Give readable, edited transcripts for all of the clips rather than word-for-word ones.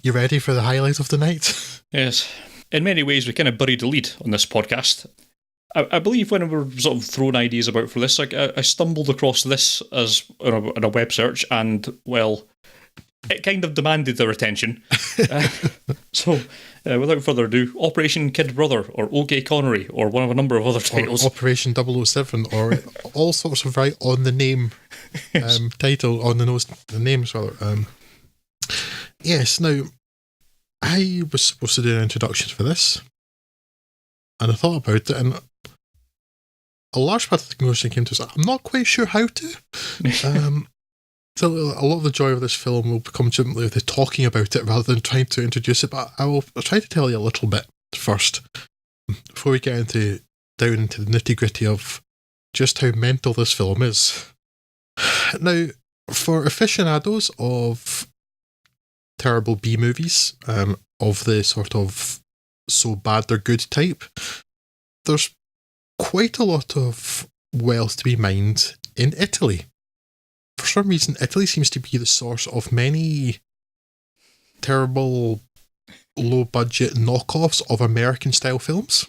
You ready for the highlight of the night? Yes. In many ways, we kind of buried the lead on this podcast. I believe when we were sort of throwing ideas about for this, I stumbled across this as in a web search, and, well, it kind of demanded their attention. So, without further ado, Operation Kid Brother, or OK Connery, or one of a number of other titles. Or Operation 007, or all sorts of right on the name title, on the nose, the names rather. Yes, now, I was supposed to do an introduction for this, and I thought about it, and a large part of the conclusion came to us, I'm not quite sure how to. So a lot of the joy of this film will become simply with the talking about it rather than trying to introduce it, but I'll try to tell you a little bit first, before we get down into the nitty-gritty of just how mental this film is. Now, for aficionados of terrible B-movies, of the sort of so bad they're good type, there's quite a lot of wealth to be mined in Italy. For some reason, Italy seems to be the source of many terrible, low-budget knockoffs of American-style films.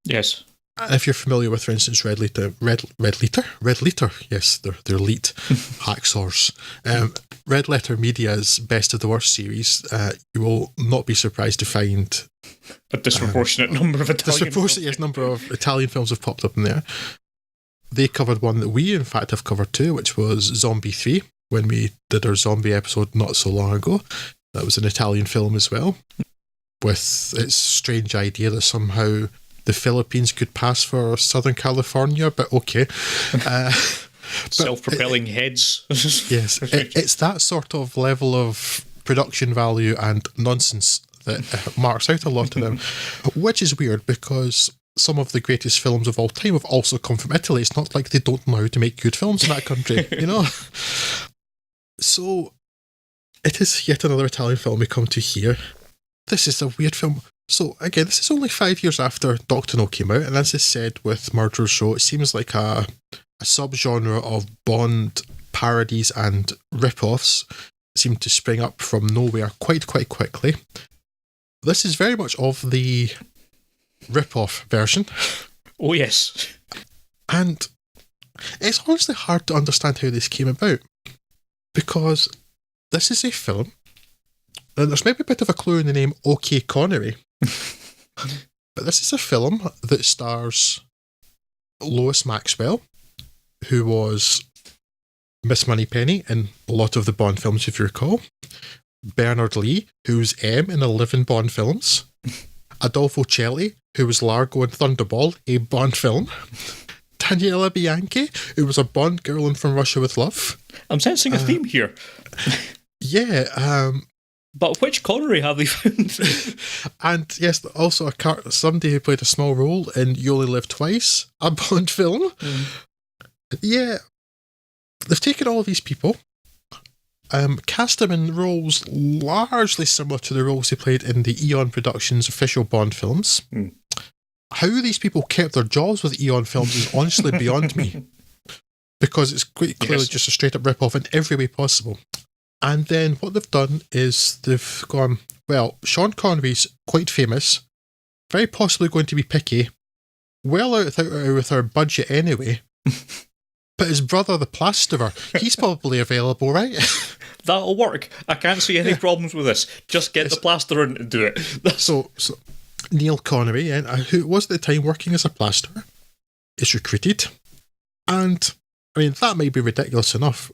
Yes. And if you're familiar with, for instance, Red Letter, yes, they're elite hacksaws. Red Letter Media's Best of the Worst series, you will not be surprised to find a disproportionate number of Italian films. Number of Italian films have popped up in there. They covered one that we, in fact, have covered too, which was Zombie 3, when we did our zombie episode not so long ago. That was an Italian film as well, with its strange idea that somehow the Philippines could pass for Southern California, but okay. Self-propelling heads. Yes, it's that sort of level of production value and nonsense that marks out a lot of them, which is weird because some of the greatest films of all time have also come from Italy. It's not like they don't know how to make good films in that country, you know? So, it is yet another Italian film we come to here. This is a weird film. So, again, this is only 5 years after Doctor No came out, and as I said with Murderer's Row, it seems like a subgenre of Bond parodies and rip-offs seem to spring up from nowhere quite quickly. This is very much of the rip-off version. Oh, yes. And it's honestly hard to understand how this came about, because this is a film, and there's maybe a bit of a clue in the name OK Connery, but this is a film that stars Lois Maxwell, who was Miss Moneypenny in a lot of the Bond films, if you recall, Bernard Lee, who's M in 11 Bond films, Adolfo Celli, who was Largo in Thunderball, a Bond film, Daniela Bianchi, who was a Bond girl in From Russia with Love. I'm sensing a theme here. Yeah. But which Connery have they found? And yes, also somebody who played a small role in You Only Live Twice, a Bond film. Yeah. They've taken all of these people, cast them in roles largely similar to the roles they played in the Eon Productions official Bond films. How these people kept their jobs with Eon films is honestly beyond me, because it's quite clearly just a straight up rip-off in every way possible. And then what they've done is they've gone, well, Sean Connery's quite famous, very possibly going to be picky, well out with our budget anyway. But his brother, the plasterer, he's probably available, right? That'll work. I can't see any problems with this. Just get the plasterer in to do it. So Neil Connery, who was at the time working as a plasterer, is recruited. And, I mean, that might be ridiculous enough.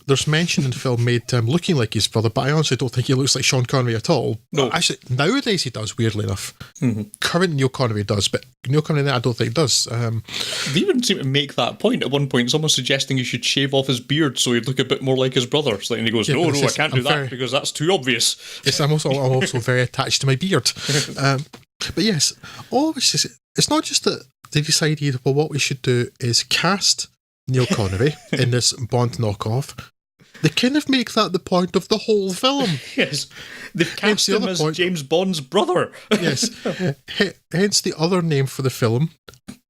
There's mention in the film made him looking like his brother, but I honestly don't think he looks like Sean Connery at all. No. Actually, nowadays he does, weirdly enough. Current Neil Connery does, but Neil Connery I don't think does. They even seem to make that point at one point. Someone suggesting he should shave off his beard so he'd look a bit more like his brother. And he goes, no, I can't do that because that's too obvious. Yes, I'm also very attached to my beard. But yes, all of it's not just that they decided, well, what we should do is cast Neil Connery in this Bond knockoff. They kind of make that the point of the whole film. Yes. They've cast him as James Bond's brother. Yes. Hence the other name for the film,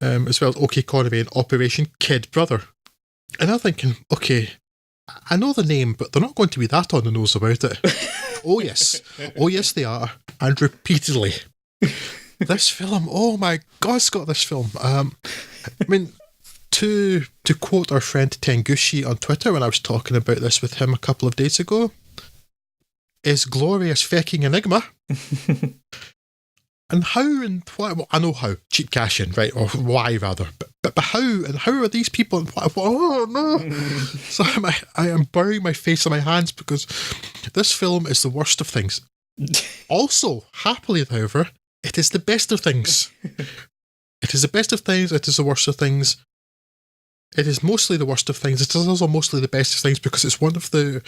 as well as OK Connery and Operation Kid Brother. And I'm thinking, okay, I know the name, but they're not going to be that on the nose about it. Oh yes, they are, and repeatedly. This film, oh my God, Scott! This film. I mean, to quote our friend Tengushi on Twitter when I was talking about this with him a couple of days ago, is glorious fucking enigma. And how and why? Well, I know how, cheap cash in, right, or why rather, but how and how are these people? And what, oh no! So I am burying my face in my hands because this film is the worst of things. Also, happily, however, it is the best of things. It is the best of things. It is the worst of things. It is mostly the worst of things. It is also mostly the best of things because it's one of the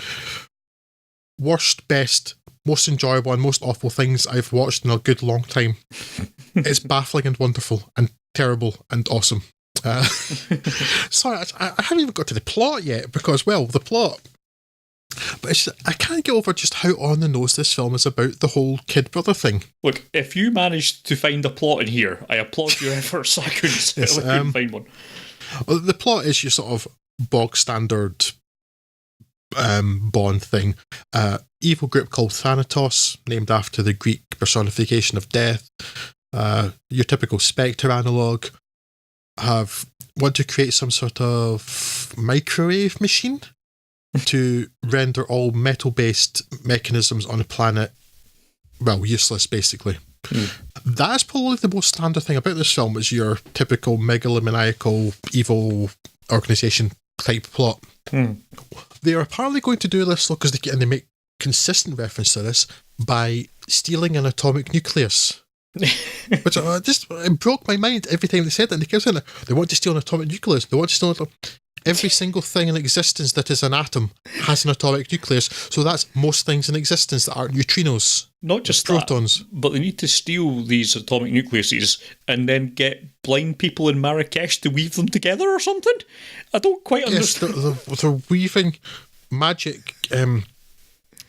worst, best, most enjoyable and most awful things I've watched in a good long time. It's baffling and wonderful and terrible and awesome. Sorry, I haven't even got to the plot yet because, well, the plot. But I can't get over just how on the nose this film is about the whole kid brother thing. Look, if you managed to find a plot in here, I applaud your efforts. I couldn't find one. Well, the plot is your sort of bog standard Bond thing. Evil group called Thanatos, named after the Greek personification of death. Your typical Spectre analogue want to create some sort of microwave machine to render all metal-based mechanisms on the planet, well, useless, basically. That's probably the most standard thing about this film, is your typical megalomaniacal evil organisation type plot. They are apparently going to do this, though, because they make consistent reference to this, by stealing an atomic nucleus. Which it broke my mind every time they said that. And they kept saying, they want to steal an atomic nucleus. They want to steal every single thing in existence that is an atom has an atomic nucleus. So that's most things in existence that aren't neutrinos. Not just protons. That, but they need to steal these atomic nucleuses and then get blind people in Marrakesh to weave them together or something? I don't quite understand. Yes, they're weaving magic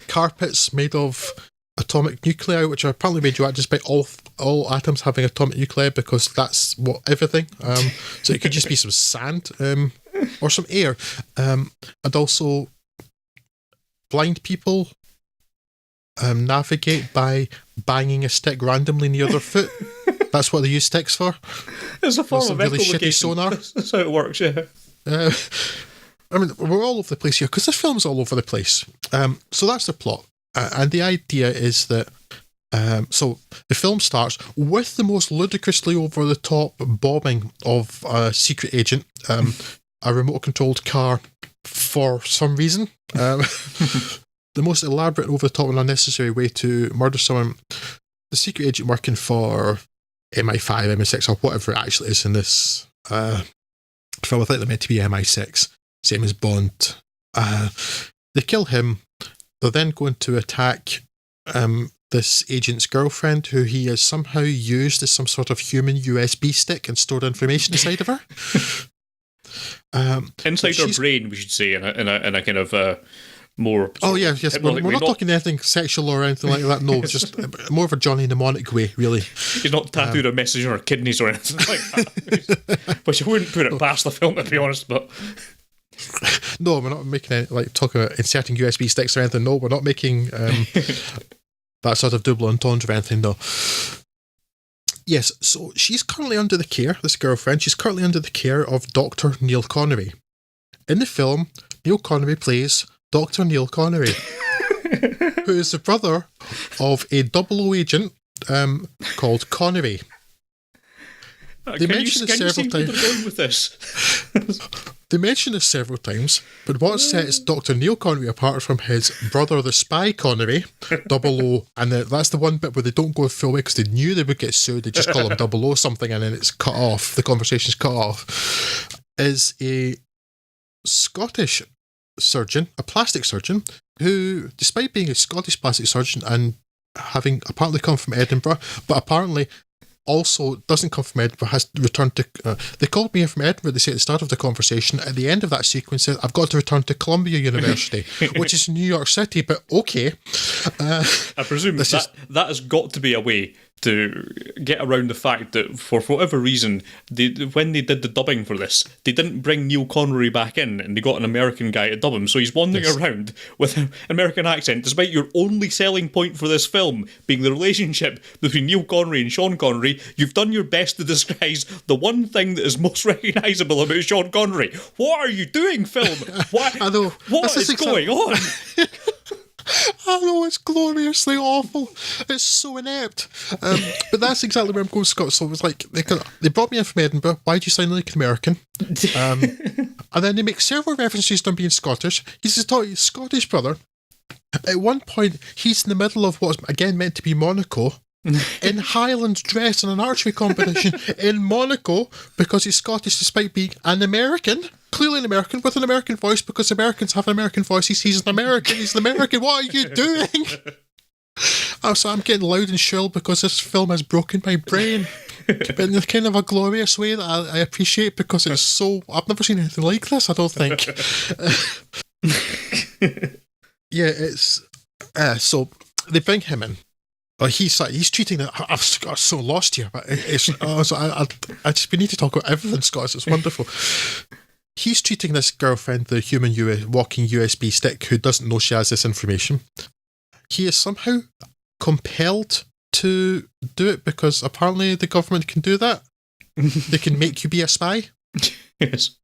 carpets made of atomic nuclei, which are apparently made radioactive despite all atoms having atomic nuclei, because that's what everything. So it could just be some sand or some air. And also blind people navigate by banging a stick randomly near their foot. That's what they use sticks for. It's a form of really shitty sonar. That's how it works, yeah. I mean, we're all over the place here because this film's all over the place. So that's the plot. And the idea is that so the film starts with the most ludicrously over-the-top bombing of a secret agent, a remote-controlled car, for some reason. The most elaborate, over-the-top and unnecessary way to murder someone. The secret agent working for MI5, MI6, or whatever it actually is in this film. I think they're meant to be MI6, same as Bond. They kill him. They're then going to attack this agent's girlfriend, who he has somehow used as some sort of human USB stick and stored information inside of her. Inside her brain, we should say, in a kind of more... Oh, yes. We're not talking anything sexual or anything like that, no. Just more of a Johnny Mnemonic way, really. He's not tattooed a message on her kidneys or anything like that. Which I wouldn't put it past the film, to be honest, but... No, we're not making any, talking about inserting USB sticks or anything. No, we're not making that sort of double entendre or anything, no. Yes, so she's currently under the care, this girlfriend, she's currently under the care of Dr. Neil Connery. In the film, Neil Connery plays Dr. Neil Connery, who is the brother of a 00 agent called Connery. They mention it several times. Going with this? They mention this several times, but what sets Dr. Neil Connery apart from his brother, the spy Connery, 00, and that's the one bit where they don't go full way because they knew they would get sued. They just call him 00 something, and then it's cut off. The conversation's cut off. Is a Scottish surgeon, a plastic surgeon, who, despite being a Scottish plastic surgeon and having apparently come from Edinburgh, but apparently also doesn't come from Edinburgh, has returned to... they called me in from Edinburgh, they say at the start of the conversation. At the end of that sequence, says, I've got to return to Columbia University, which is New York City, but okay. I presume that has got to be a way to get around the fact that for whatever reason, when they did the dubbing for this, they didn't bring Neil Connery back in, and they got an American guy to dub him. So he's wandering around with an American accent, despite your only selling point for this film being the relationship between Neil Connery and Sean Connery. You've done your best to disguise the one thing that is most recognisable about Sean Connery. What are you doing, film? What, I know. What is going on? I know, it's gloriously awful. It's so inept. But that's exactly where I'm going, Scott. So it was like, they brought me in from Edinburgh. Why do you sound like an American? And then they make several references to him being Scottish. He's his Scottish brother. At one point, he's in the middle of what's, again, meant to be Monaco, in Highland dress in an archery competition in Monaco, because he's Scottish despite being an American. Clearly an American with an American voice, because Americans have an American voice. He's an American. He's an American. What are you doing? Oh, so I'm getting loud and shrill because this film has broken my brain. But in a kind of a glorious way that I appreciate, because it's so... I've never seen anything like this, I don't think. Yeah, it's... so they bring him in. He's treating it... I've got so lost here, but it's... we need to talk about everything, Scott. It's wonderful. He's treating this girlfriend, the human walking USB stick, who doesn't know she has this information. He is somehow compelled to do it because apparently the government can do that. They can make you be a spy. Yes.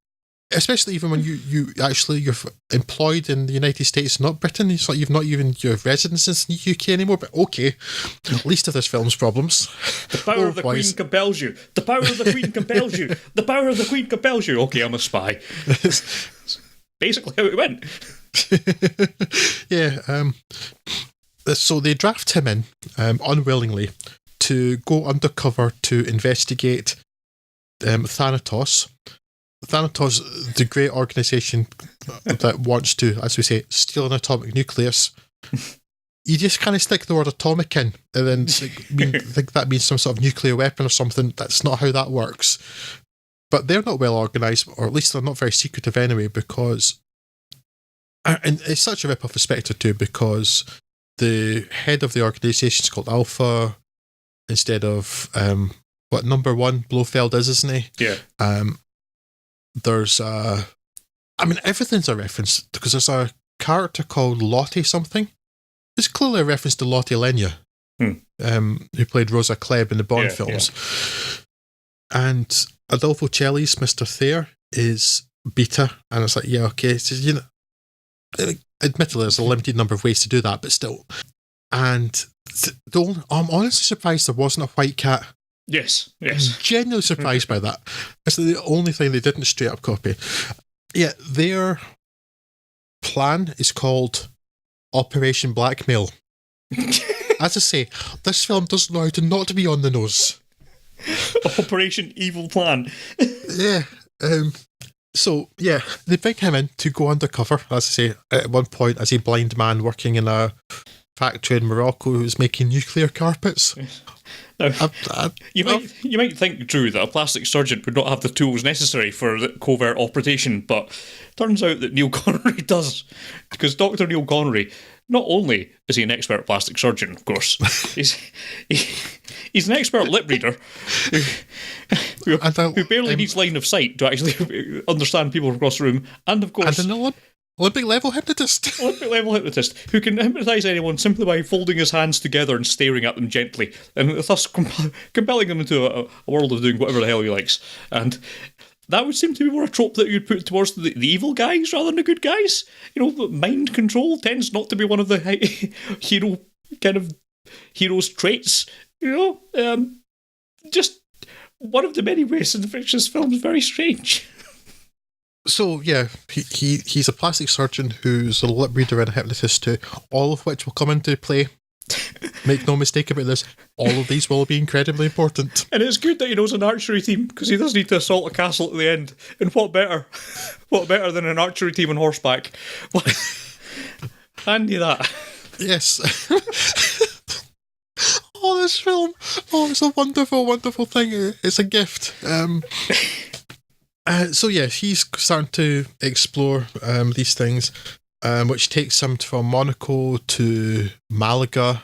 Especially even when you're employed in the United States, not Britain. It's like you've not even your residence in the UK anymore. But okay, at least of this film's problems. The power of the Queen compels you. The power of the Queen compels you. The power of the Queen compels you. Okay, I'm a spy. Basically how it went. Yeah. So they draft him in unwillingly to go undercover to investigate Thanatos. Thanatos, the great organisation that wants to, as we say, steal an atomic nucleus. You just kind of stick the word atomic in, and then think that means some sort of nuclear weapon or something. That's not how that works. But they're not well organised, or at least they're not very secretive anyway, because... And it's such a rip-off of Spectre too, because the head of the organisation is called Alpha instead of what number one Blofeld is, isn't he? Yeah. There's everything's a reference, because there's a character called Lottie something. It's clearly a reference to Lottie Lenya, who played Rosa Klebb in the Bond films. Yeah. And Adolfo Celli's Mr. Thayer is Beta, and it's like, yeah, okay, so, you know, admittedly there's a limited number of ways to do that, but still. And I'm honestly surprised there wasn't a white cat. Yes. I'm genuinely surprised by that. It's the only thing they didn't straight up copy. Yeah, their plan is called Operation Blackmail. As I say, this film doesn't know how to not be on the nose. Operation Evil Plan. Yeah. So, yeah, they bring him in to go undercover, as I say, at one point, as a blind man working in a factory in Morocco who's making nuclear carpets. Now, you might think, Drew, that a plastic surgeon would not have the tools necessary for the covert operation, but turns out that Neil Connery does. Because Dr. Neil Connery, not only is he an expert plastic surgeon, of course, he's an expert lip reader who barely needs line of sight to actually understand people across the room, and of course... And an Olympic level hypnotist. Olympic level hypnotist who can hypnotise anyone simply by folding his hands together and staring at them gently, and thus compelling them into a world of doing whatever the hell he likes. And that would seem to be more a trope that you'd put towards the evil guys rather than the good guys. You know, mind control tends not to be one of the hero's traits. You know, just one of the many ways in the fiction's film is very strange. So, yeah, he's a plastic surgeon who's a lip reader and a hypnotist too, all of which will come into play. Make no mistake about this, all of these will be incredibly important. And it's good that he knows an archery team, because he does need to assault a castle at the end. And what better than an archery team on horseback? Handy that. Yes. Oh, this film. Oh, it's a wonderful, wonderful thing. It's a gift. So yeah, he's starting to explore these things, which takes him from Monaco to Malaga,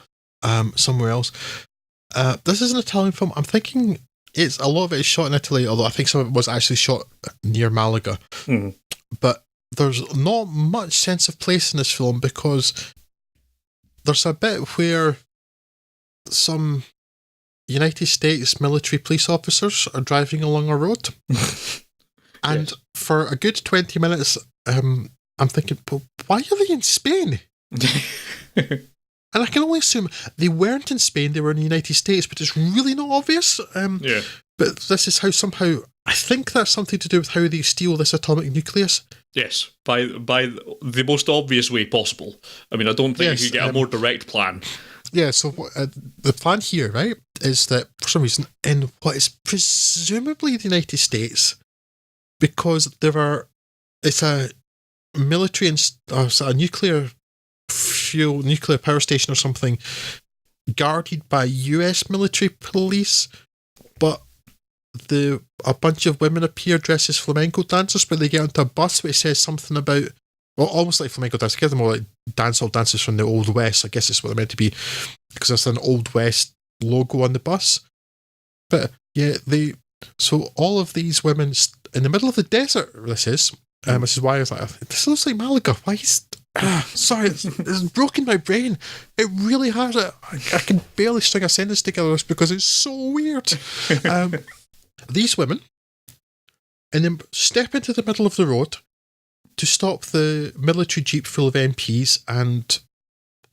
somewhere else. This is an Italian film. I'm thinking a lot of it is shot in Italy, although I think some of it was actually shot near Malaga. Mm. But there's not much sense of place in this film because there's a bit where some United States military police officers are driving along a road. And for a good 20 minutes, I'm thinking, well, why are they in Spain? And I can only assume they weren't in Spain, they were in the United States, but it's really not obvious. But this is how somehow, I think that's something to do with how they steal this atomic nucleus. Yes, by the most obvious way possible. I mean, I don't think you could get a more direct plan. Yeah, so the plan here, right, is that for some reason, in what is presumably the United States, because it's a military a nuclear power station or something, guarded by US military police, but a bunch of women appear dressed as flamenco dancers, but they get onto a bus which says something about, well, almost like flamenco dancers. I guess they're more like dancehall dancers from the Old West. I guess it's what they're meant to be, because there's an Old West logo on the bus. But yeah, so all of these women in the middle of the desert. This is why I was like, this looks like Malaga. Why is? Sorry, it's broken my brain. It really has it. I can barely string a sentence together because it's so weird. These women, and then step into the middle of the road to stop the military jeep full of MPs, and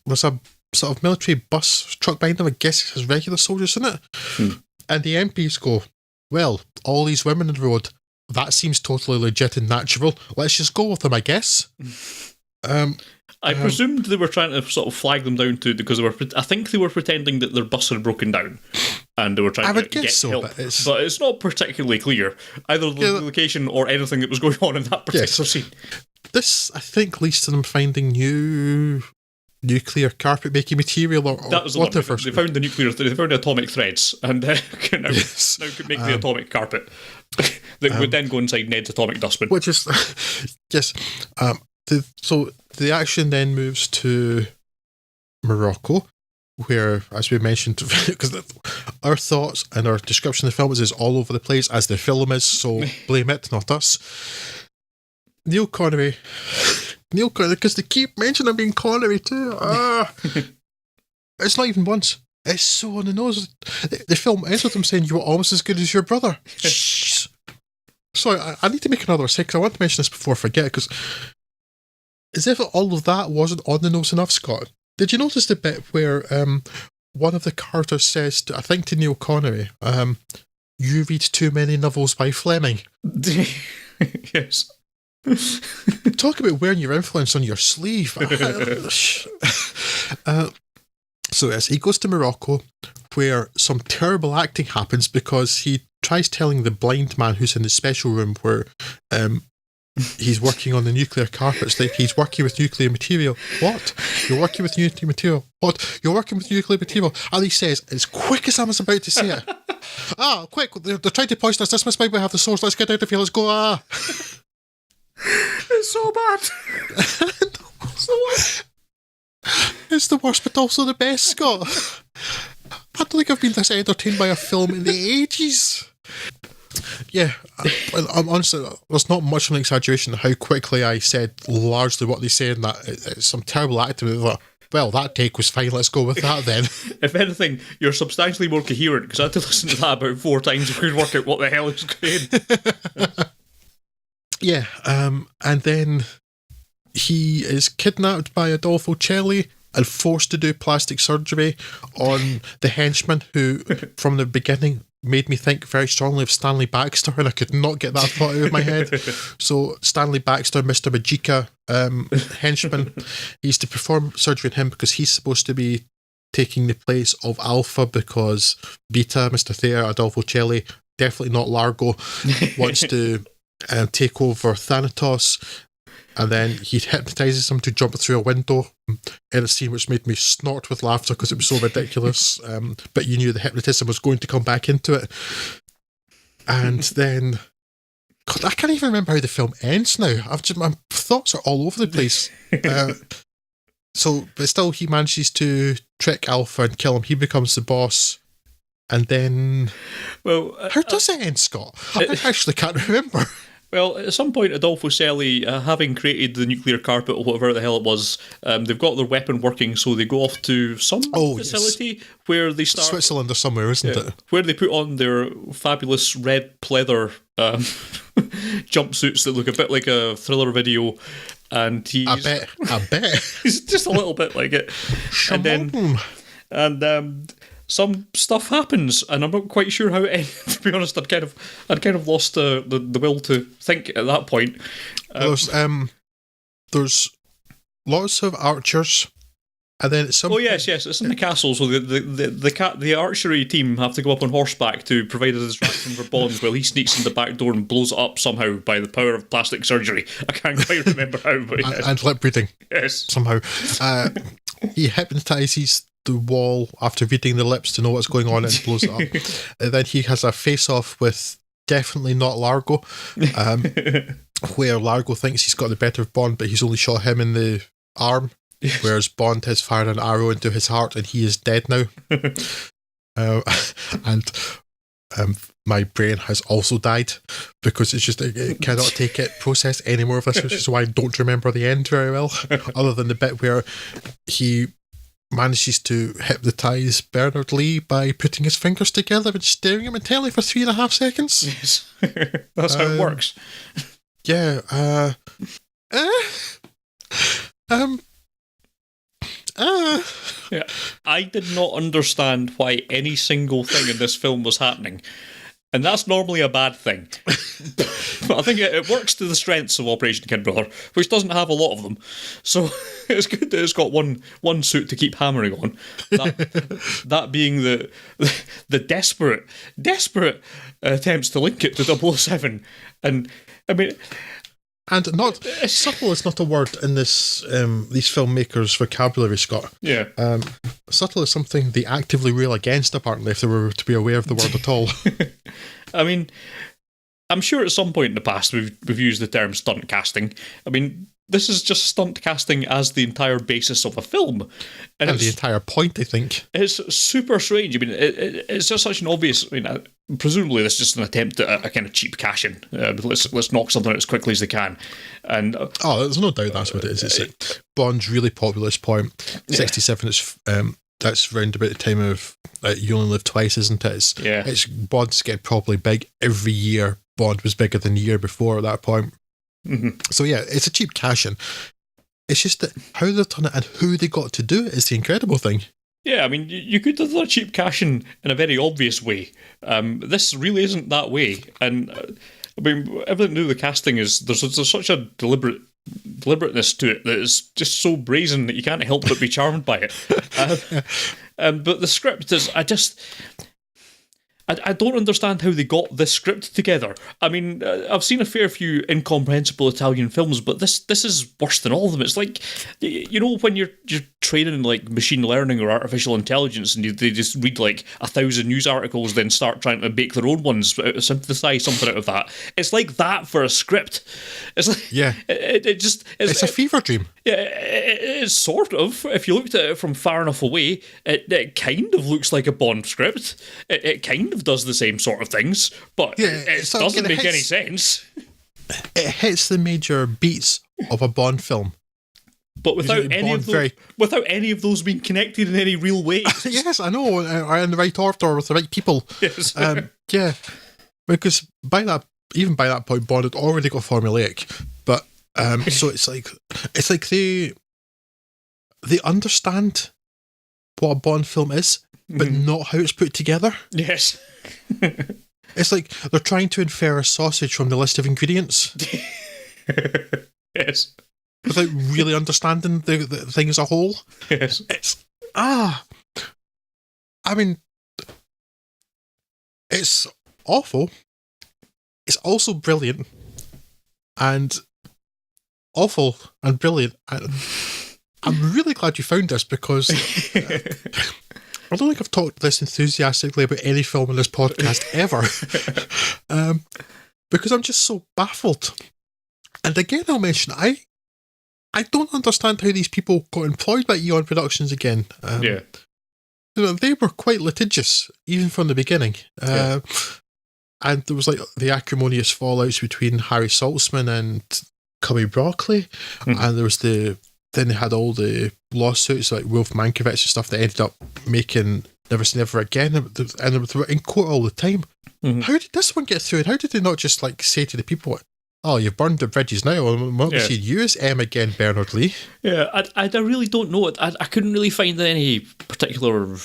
there's a sort of military bus truck behind them. I guess it has regular soldiers in it. And the MPs go, well, all these women in the road, that seems totally legit and natural. Let's just go with them, I guess. I presumed they were trying to sort of flag them down because I think they were pretending that their bus had broken down, and they were trying to get help. But it's not particularly clear either the location or anything that was going on in that particular scene. This, I think, leads to them finding new nuclear carpet making material or that was whatever. They found they found atomic threads, and now could make the atomic carpet that would then go inside Ned's atomic dustbin. Which is yes. So the action then moves to Morocco, where, as we mentioned, because our thoughts and our description of the film is all over the place, as the film is, so blame it, not us. Neil Connery, because they keep mentioning being Connery too. It's not even once. It's so on the nose. The film ends with him saying, "You were almost as good as your brother." Sorry, I need to make another mistake, because I want to mention this before I forget, because as if all of that wasn't on the nose enough, Scott. Did you notice the bit where one of the characters says, I think to Neil Connery, you read too many novels by Fleming? Yes. Talk about wearing your influence on your sleeve. So yes, he goes to Morocco, where some terrible acting happens because he tries telling the blind man who's in the special room where he's working on the nuclear carpets, like he's working with nuclear material. What? You're working with nuclear material? What? You're working with nuclear material? And he says, as quick as I was about to say it, quick, they're trying to poison us. This must maybe have the source. Let's get out of here. Let's go. It's so bad. It's the worst, but also the best, Scott. I don't think I've been this entertained by a film in the ages. Yeah, I'm honestly, there's not much of an exaggeration how quickly I said largely what they say in that. It's some terrible acting. Well, that take was fine, let's go with that then. If anything, you're substantially more coherent, because I had to listen to that about 4 times before I could work out what the hell is going. Yeah, and then he is kidnapped by Adolfo Celli and forced to do plastic surgery on the henchman who, from the beginning, made me think very strongly of Stanley Baxter, and I could not get that thought out of my head. So Stanley Baxter, Mr. Majika, henchman, he's to perform surgery on him because he's supposed to be taking the place of Alpha, because Beta, Mr. Thayer, Adolfo Celli, definitely not Largo, wants to take over Thanatos. And then he hypnotises him to jump through a window in a scene which made me snort with laughter because it was so ridiculous. But you knew the hypnotism was going to come back into it. And then, God, I can't even remember how the film ends now. My thoughts are all over the place. But still, he manages to trick Alpha and kill him. He becomes the boss. And then... Well, how does it end, Scott? I actually can't remember. Well, at some point, Adolfo Celi, having created the nuclear carpet or whatever the hell it was, they've got their weapon working, so they go off to some facility where they start... Switzerland or somewhere, isn't it? Where they put on their fabulous red pleather jumpsuits that look a bit like a Thriller video, and he's... I bet. He's just a little bit like it. And some stuff happens, and I'm not quite sure how it ended. To be honest, I'd kind of lost the will to think at that point. There's lots of archers, and then at some point... yes, it's in the castle. So the archery team have to go up on horseback to provide a distraction for Bond, while he sneaks in the back door and blows it up somehow by the power of plastic surgery. I can't quite remember how, but yes. And lip reading. Yes, somehow. He hypnotises the wall after reading the lips to know what's going on and blows it up. And then he has a face-off with definitely not Largo, where Largo thinks he's got the better of Bond, but he's only shot him in the arm, whereas Bond has fired an arrow into his heart and he is dead now. And my brain has also died because it's just it cannot process any more of this, which is why I don't remember the end very well, other than the bit where he manages to hypnotise Bernard Lee by putting his fingers together and staring him intently for 3.5 seconds. Yes. That's how it works. Yeah. Yeah. I did not understand why any single thing in this film was happening. And that's normally a bad thing. But I think it works to the strengths of Operation Kid Brother, which doesn't have a lot of them. So it's good that it's got one suit to keep hammering on. That being the desperate attempts to link it to 007. And I mean... And not subtle is not a word in this these filmmakers' vocabulary, Scott. Yeah. Subtle is something they actively rail against, apparently, if they were to be aware of the word at all. I mean, I'm sure at some point in the past we've used the term stunt casting. I mean, this is just stunt casting as the entire basis of a film. And the entire point, I think. It's super strange. I mean, it's just such an obvious... I mean, presumably this is just an attempt at a kind of cheap cash-in. Let's knock something out as quickly as they can. And there's no doubt that's what it is. It's Bond's really popular at this point. 67 is... that's round about the time of You Only Live Twice, isn't it? It's Bond's getting properly big. Every year, Bond was bigger than the year before at that point. Mm-hmm. So yeah, it's a cheap cash-in. It's just that how they've done it and who they got to do it is the incredible thing. Yeah, I mean, you could have done a cheap cash-in a very obvious way. This really isn't that way. And I mean, everything to do with the casting is there's such a deliberateness to it that is just so brazen that you can't help but be charmed by it. But the script is, I don't understand how they got this script together. I mean, I've seen a fair few incomprehensible Italian films, but this is worse than all of them. It's like, you know, when you're training in like machine learning or artificial intelligence, and they just read like 1,000 news articles, then start trying to make their own ones, synthesize something out of that. It's like that for a script. It's like, it's a fever dream. Yeah, it's sort of. If you looked at it from far enough away, it kind of looks like a Bond script. It kind of does the same sort of things, but it doesn't make any sense. It hits the major beats of a Bond film, but without any of those being connected in any real way. Yes, I know, or in the right order with the right people. Yes. Because by that point, Bond had already got formulaic, but so it's like they understand what a Bond film is, but not how it's put together. Yes. It's like they're trying to infer a sausage from the list of ingredients. Yes. Without really understanding the thing as a whole. Yes. I mean, it's awful. It's also brilliant. And awful and brilliant. I'm really glad you found this because I don't think I've talked this enthusiastically about any film in this podcast ever. Because I'm just so baffled. And again, I'll mention, I don't understand how these people got employed by Eon Productions again. they were quite litigious, even from the beginning. And there was like the acrimonious fallouts between Harry Saltzman and Cubby Broccoli, and there was then they had all the lawsuits like Wolf Mankiewicz and stuff that ended up making Never Say Never Again, and they were in court all the time. How did this one get through? And how did they not just like say to the people, "Oh, you've burned the bridges now. I'm not going to see you as M again, Bernard Lee." Yeah, I really don't know. I couldn't really find any particular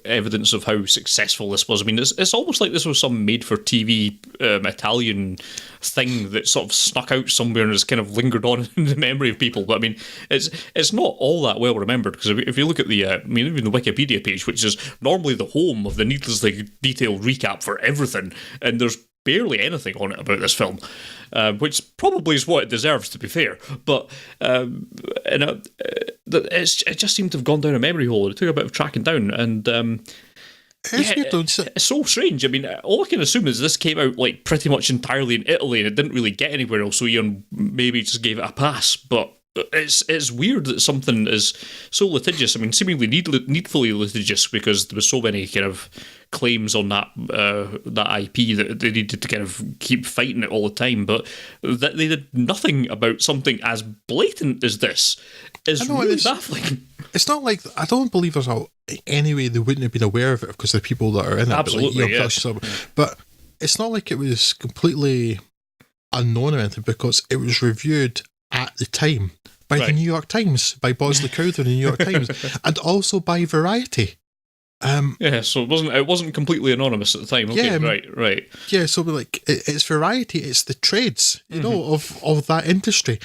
evidence of how successful this was. I mean, it's almost like this was some made-for-TV Italian thing that sort of snuck out somewhere and has kind of lingered on in the memory of people. But I mean, it's not all that well remembered, because if you look at the, even the Wikipedia page, which is normally the home of the needlessly detailed recap for everything, and there's barely anything on it about this film, which probably is what it deserves, to be fair. But it just seemed to have gone down a memory hole. It took a bit of tracking down, and it's so strange. I mean, all I can assume is this came out like pretty much entirely in Italy, and it didn't really get anywhere else. So Ian maybe just gave it a pass, but. It's weird that something is so litigious. I mean, seemingly needfully litigious, because there was so many kind of claims on that IP that they needed to kind of keep fighting it all the time. But that they did nothing about something as blatant as this is really baffling. It's not like, I don't believe there's any way they wouldn't have been aware of it because of the people that are in it. Absolutely, But it's not like it was completely unknown or anything, because it was reviewed at the time by the New York Times, by Bosley Crowther in the New York Times, and also by Variety. So it wasn't completely anonymous at the time. Okay, right. Yeah, so like it's Variety, it's the trades, you know, of that industry.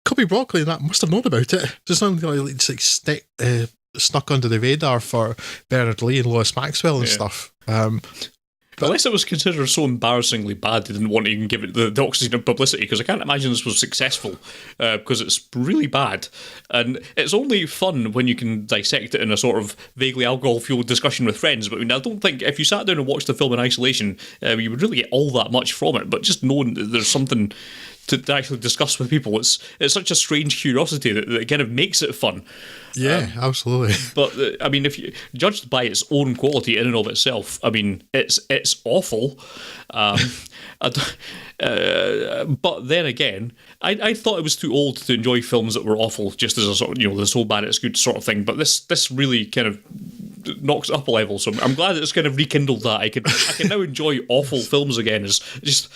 Cubby Broccoli and that must have known about it. Just something like it's like snuck under the radar for Bernard Lee and Lois Maxwell and stuff. Unless it was considered so embarrassingly bad, they didn't want to even give it the oxygen of publicity, because I can't imagine this was successful, because it's really bad. And it's only fun when you can dissect it in a sort of vaguely alcohol-fueled discussion with friends. But I mean, I don't think if you sat down and watched the film in isolation, you would really get all that much from it. But just knowing that there's something to actually discuss with people, it's such a strange curiosity that it kind of makes it fun. Yeah, absolutely. But I mean, if you judged by its own quality in and of itself, I mean, it's awful. But then again, I thought it was too old to enjoy films that were awful, just as a sort of, the so bad it's good sort of thing. But this really kind of knocks it up a level. So I'm glad it's kind of rekindled that. I can now enjoy awful films again, as just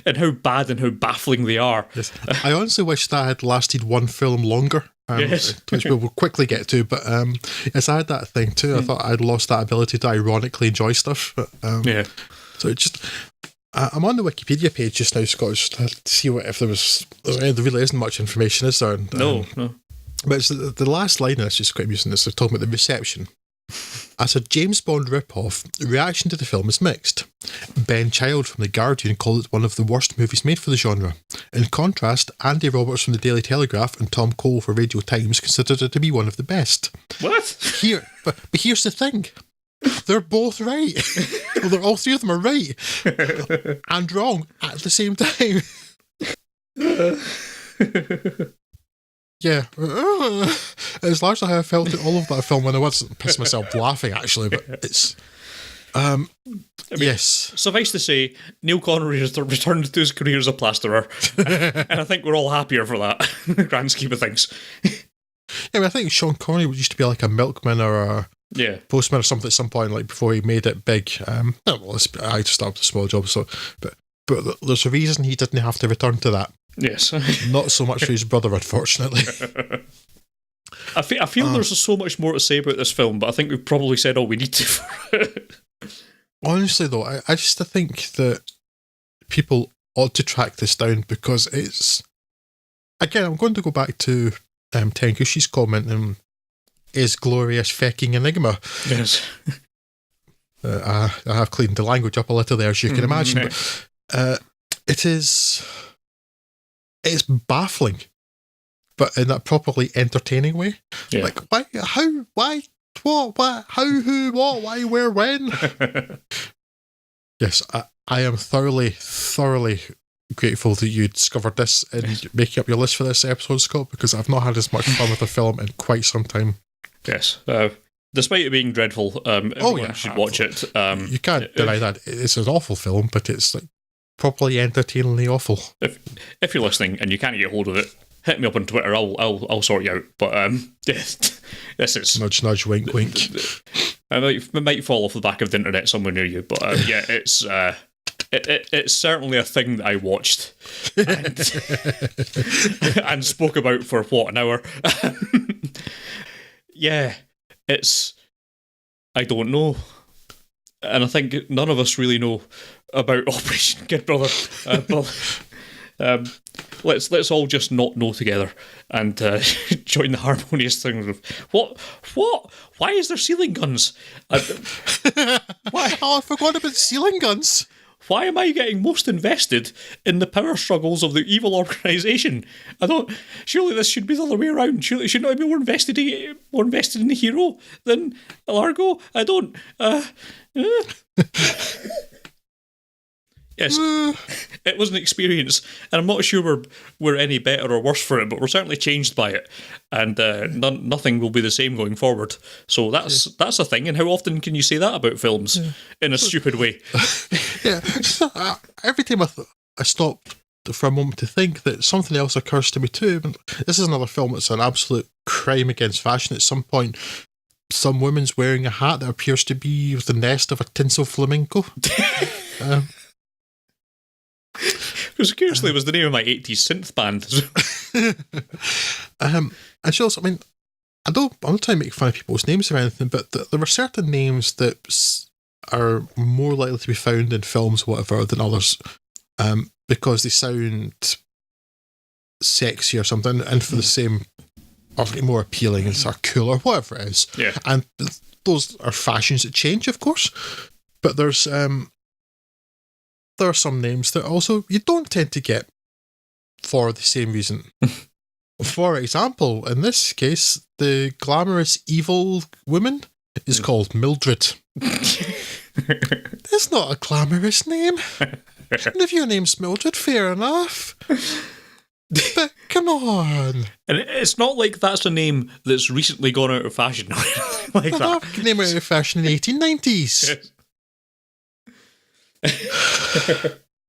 and how bad and how baffling they are. Yes. I honestly wish that had lasted one film longer. Which we will quickly get to, but yes, I had that thing too. I thought I'd lost that ability to ironically enjoy stuff. But, so it just, I'm on the Wikipedia page just now, Scott, just to see if there really isn't much information, is there? And, no. But it's the last line, and it's just quite amusing. They're talking about the reception. As a James Bond ripoff, the reaction to the film is mixed. Ben Child from The Guardian called it one of the worst movies made for the genre. In contrast, Andy Roberts from the Daily Telegraph and Tom Cole for Radio Times considered it to be one of the best. What? But here's the thing. They're both right. All three of them are right. And wrong at the same time. Yeah, it's largely how I felt at all of that film when I was pissing myself laughing, actually, but it's... yes. Suffice to say, Neil Connery has returned to his career as a plasterer, and I think we're all happier for that, in the grand scheme of things. I think Sean Connery used to be like a milkman or a postman or something at some point, like before he made it big. I just started a small job, so but there's a reason he didn't have to return to that. Yes. Not so much for his brother, unfortunately. I feel there's so much more to say about this film, but I think we've probably said all we need to for it. Honestly, though, I just think that people ought to track this down, because it's... Again, I'm going to go back to Tenguchi's comment, is glorious fecking enigma. Yes. I have cleaned the language up a little there, as you can imagine. But, it's baffling, but in that properly entertaining way. Yeah. Like, why, how, why, what, how, who, what, why, where, when? Yes, I am thoroughly grateful that you discovered this and making up your list for this episode, Scott, because I've not had as much fun with a film in quite some time. Yes. despite it being dreadful, everyone should watch it. You can't deny that. It's an awful film, but it's like properly entertainingly awful. If you're listening and you can't get hold of it, hit me up on Twitter. I'll sort you out. But this is nudge, nudge, wink, wink. It might fall off the back of the internet somewhere near you. But it's certainly a thing that I watched and spoke about for an hour. Yeah, I don't know, and I think none of us really know about Operation Kid Brother. But let's all just not know together and join the harmonious thing of what? Why is there ceiling guns? Why? Oh, I forgot about ceiling guns. Why am I getting most invested in the power struggles of the evil organisation? Surely this should be the other way around. Surely shouldn't I be more invested in the hero than Largo? I don't. Yes, it was an experience, and I'm not sure we're any better or worse for it, but we're certainly changed by it, and nothing will be the same going forward. So that's a thing. And how often can you say that about films in a stupid way? Yeah, every time I stop for a moment to think, that something else occurs to me too. This is another film that's an absolute crime against fashion. At some point, some woman's wearing a hat that appears to be the nest of a tinsel flamingo. Because curiously, it was the name of my 80s synth band. And she also, I'm not trying to make fun of people's names or anything, but there were certain names that are more likely to be found in films or whatever than others, because they sound sexy or something, and for the same, or more appealing and sort of cool or whatever it is. Yeah. And those are fashions that change, of course, but there are some names that also you don't tend to get for the same reason. For example, in this case, the glamorous evil woman is called Mildred. It's not a glamorous name. And if your name's Mildred, fair enough. But come on. And it's not like that's a name that's recently gone out of fashion. Like that. That name out of fashion in the 1890s.